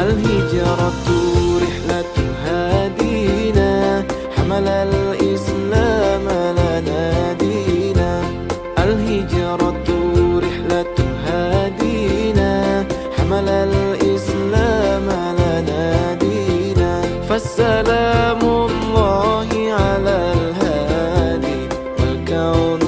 الهجرة رحلة هادينا، حمل الإسلام لنا دينا. الهجرة رحلة هادينا، حمل الإسلام لنا دينا. فالسلام الله على الهادي، والكون